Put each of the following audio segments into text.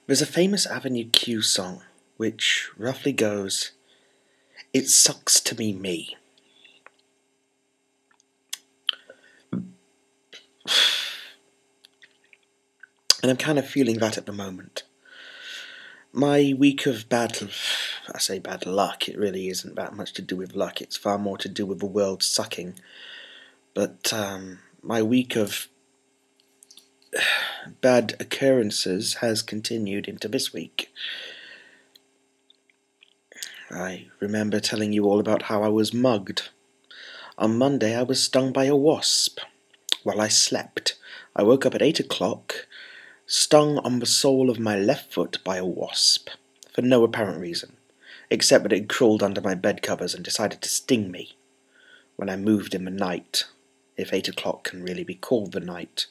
There's a famous Avenue Q song which roughly goes, "It sucks to be me." And I'm kind of feeling that at the moment. My week of I say bad luck, it really isn't that much to do with luck, it's far more to do with the world sucking. But my week of bad occurrences has continued into this week. I remember telling you all about how I was mugged. On Monday I was stung by a wasp while I slept. I woke up at 8 o'clock, stung on the sole of my left foot by a wasp, for no apparent reason, except that it crawled under my bed covers and decided to sting me when I moved in the night, if 8 o'clock can really be called the night.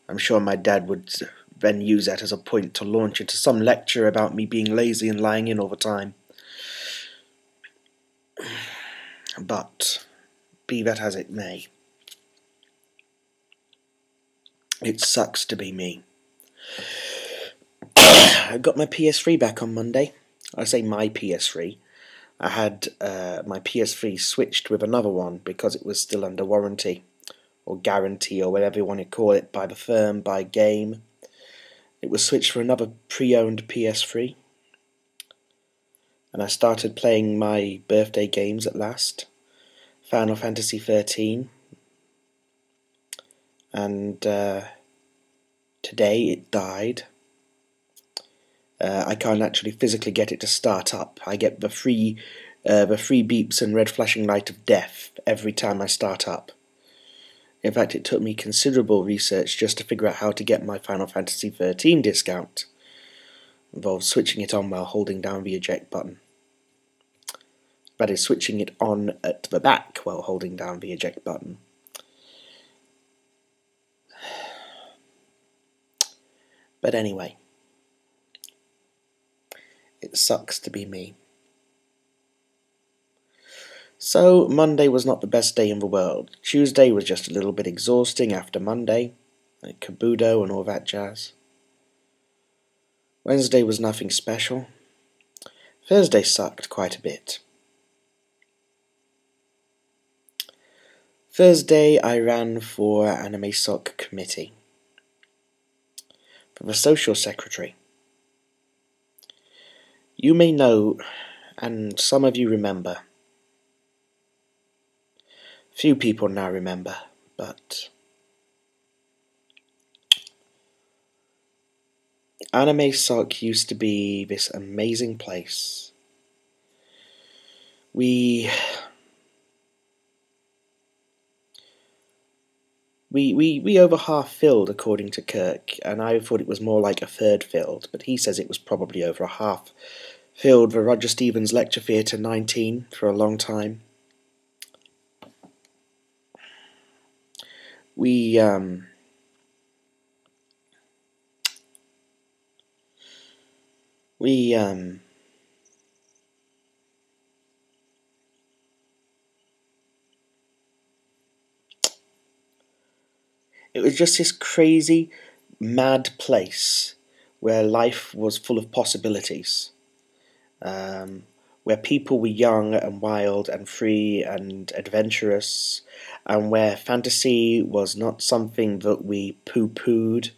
I'm sure my dad would then use that as a point to launch into some lecture about me being lazy and lying in all the time. But, be that as it may, it sucks to be me. I got my PS3 back on Monday. I say my PS3. I had my PS3 switched with another one because it was still under warranty, or guarantee, or whatever you want to call it, by the firm, by Game. It was switched for another pre-owned PS3. And I started playing my birthday games at last. Final Fantasy 13. And today it died. I can't actually physically get it to start up. I get the free beeps and red flashing light of death every time I start up. In fact, it took me considerable research just to figure out how to get my Final Fantasy 13 discount. It involves switching it on while holding down the eject button. That is, switching it on at the back while holding down the eject button. But anyway, it sucks to be me. So, Monday was not the best day in the world. Tuesday was just a little bit exhausting after Monday, like Kabuto and all that jazz. Wednesday was nothing special. Thursday sucked quite a bit. Thursday I ran for Anime Soc Committee, for the Social Secretary. You may know, and some of you remember, few people now remember, but Anime Soc used to be this amazing place. We over half filled, according to Kirk, and I thought it was more like a third filled, but he says it was probably over a half filled the Roger Stevens Lecture Theatre 19 for a long time. It was just this crazy, mad place where life was full of possibilities, where people were young and wild and free and adventurous, and where fantasy was not something that we poo-pooed,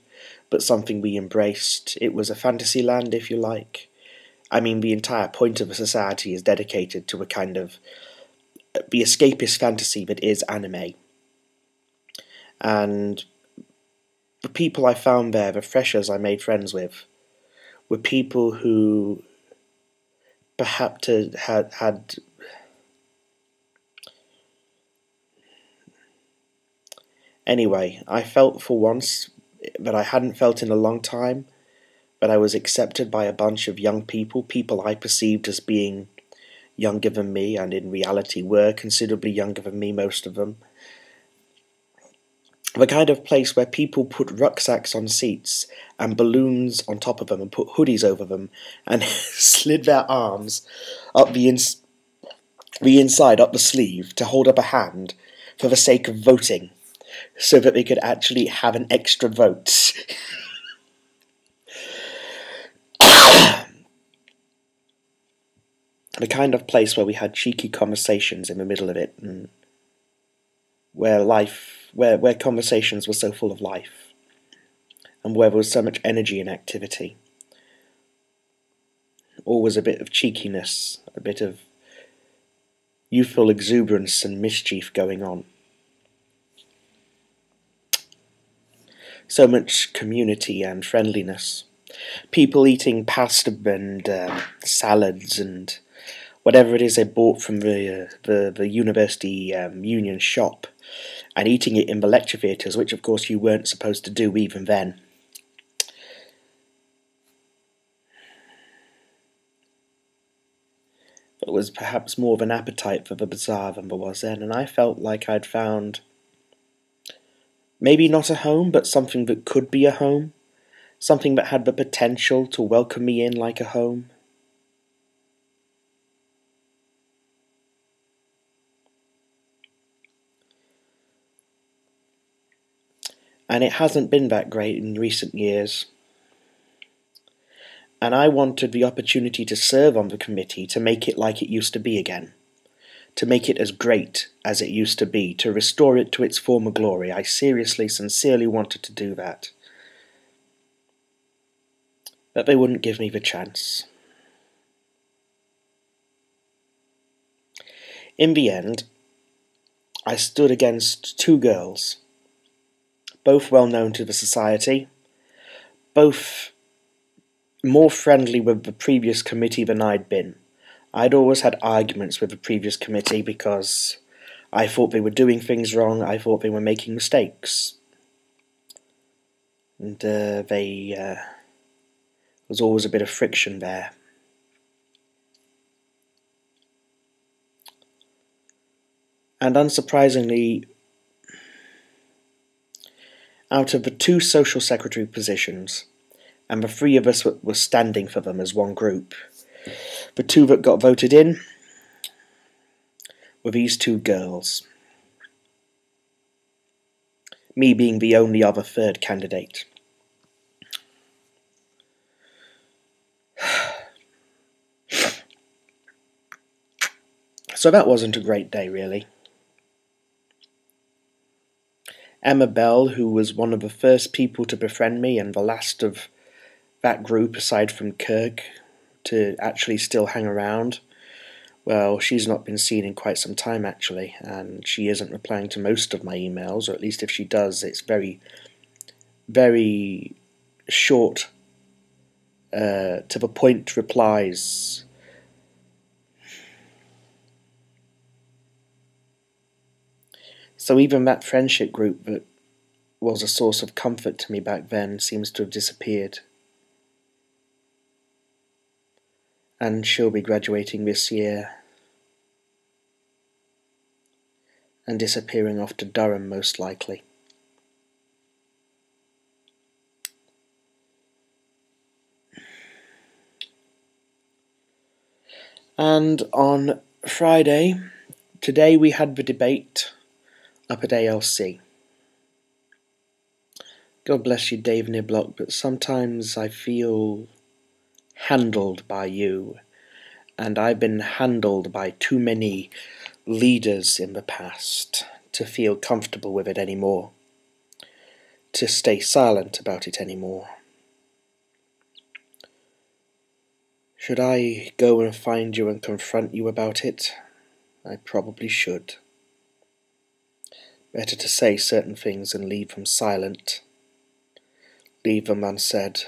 but something we embraced. It was a fantasy land, if you like. I mean, the entire point of a society is dedicated to a kind of the escapist fantasy that is anime. And the people I found there, the freshers I made friends with, were people who perhaps had Anyway, I felt for once that I hadn't felt in a long time, that I was accepted by a bunch of young people I perceived as being younger than me, and in reality were considerably younger than me, most of them. The kind of place where people put rucksacks on seats and balloons on top of them and put hoodies over them and slid their arms up the inside, up the sleeve, to hold up a hand for the sake of voting, so that they could actually have an extra vote. The kind of place where we had cheeky conversations in the middle of it, and where conversations were so full of life, and where there was so much energy and activity. Always a bit of cheekiness, a bit of youthful exuberance and mischief going on. So much community and friendliness. People eating pasta and salads and whatever it is they bought from the university union shop, and eating it in the lecture theatres, which of course you weren't supposed to do even then. But it was perhaps more of an appetite for the bazaar than there was then, and I felt like I'd found maybe not a home, but something that could be a home, something that had the potential to welcome me in like a home. And it hasn't been that great in recent years. And I wanted the opportunity to serve on the committee to make it like it used to be again, to make it as great as it used to be, to restore it to its former glory. I seriously, sincerely wanted to do that. But they wouldn't give me the chance. In the end, I stood against two girls, both well known to the society, both more friendly with the previous committee than I'd been. I'd always had arguments with the previous committee because I thought they were doing things wrong, I thought they were making mistakes. And there was always a bit of friction there. And unsurprisingly, out of the two social secretary positions, and the three of us were standing for them as one group, the two that got voted in were these two girls, me being the only other third candidate. So that wasn't a great day, really. Emma Bell, who was one of the first people to befriend me and the last of that group aside from Kirk to actually still hang around, well, she's not been seen in quite some time actually, and she isn't replying to most of my emails, or at least if she does, it's very, very short, to the point replies. So even that friendship group that was a source of comfort to me back then seems to have disappeared. And she'll be graduating this year and disappearing off to Durham most likely. And on Friday, today we had the debate up at ALC. God bless you, Dave Niblock, but sometimes I feel handled by you, and I've been handled by too many leaders in the past to feel comfortable with it anymore, to stay silent about it anymore. Should I go and find you and confront you about it? I probably should. Better to say certain things and leave them silent, leave them unsaid.